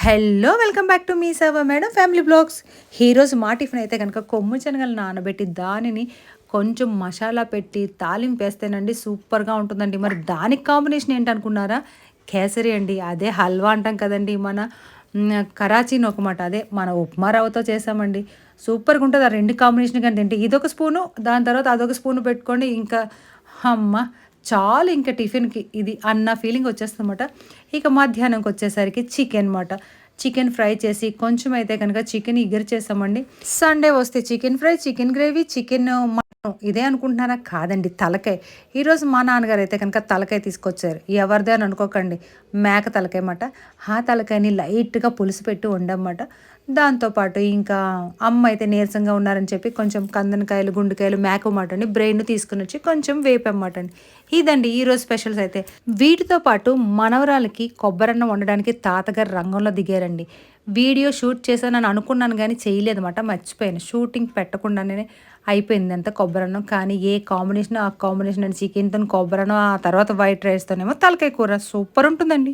Hello welcome back to me సేవ madam family blogs. ఈరోజు మా టిఫిన్ అయితే కనుక కొమ్ము శనగలు నానబెట్టి దానిని కొంచెం మసాలా పెట్టి తాలింపు వేస్తేనండి సూపర్గా ఉంటుందండి. మరి దానికి కాంబినేషన్ ఏంటనుకున్నారా? కేసరి అండి. అదే హల్వా అంటాం కదండి, మన కరాచీ నొకమాట. అదే మన ఉప్మా రవ్వతో చేసామండి. సూపర్గా ఉంటుంది. ఆ రెండు కాంబినేషన్ కానీ తింటే ఇదొక స్పూను, దాని తర్వాత అదొక స్పూను పెట్టుకోండి. ఇంకా అమ్మ చాలు, ఇంకా టిఫిన్కి ఇది అన్న ఫీలింగ్ వచ్చేస్తుందన్నమాట. ఇక మధ్యాహ్నంకి వచ్చేసరికి చికెన్ మాట. చికెన్ ఫ్రై చేసి కొంచెం అయితే కనుక చికెన్ ఇగురు చేసామండి. సండే వస్తే chicken fry, chicken gravy, chicken mutton ఇదే అనుకుంటున్నారా? కాదండి, తలకాయ. ఈరోజు మా నాన్నగారు అయితే కనుక తలకాయ తీసుకొచ్చారు. ఎవరిదే అని అనుకోకండి, మేక తలకాయ మాట. ఆ తలకాయని లైట్గా పులుసు పెట్టి వండమాట. దాంతోపాటు ఇంకా అమ్మ అయితే నీరసంగా ఉన్నారని చెప్పి కొంచెం కందనకాయలు, గుండెకాయలు, మేక మటన్ని బ్రెయిన్ తీసుకుని వచ్చి కొంచెం వేపమాట అండి. ఇదండి ఈరోజు స్పెషల్స్ అయితే. వీటితో పాటు మనవరాలకి కొబ్బరన్నం వండడానికి తాతగారు రంగంలో దిగారండి. వీడియో షూట్ చేశానని అనుకున్నాను కానీ చేయలేదన్నమాట, మర్చిపోయాను. షూటింగ్ పెట్టకుండానే అయిపోయింది అంత కొబ్బరన్నం. కానీ ఏ కాంబినేషన్ ఆ కాంబినేషన్ అండి. చికెన్తో కొబ్బరన్నం, ఆ తర్వాత వైట్ రైస్తోనేమో తలకాయ కూర సూపర్ ఉంటుందండి.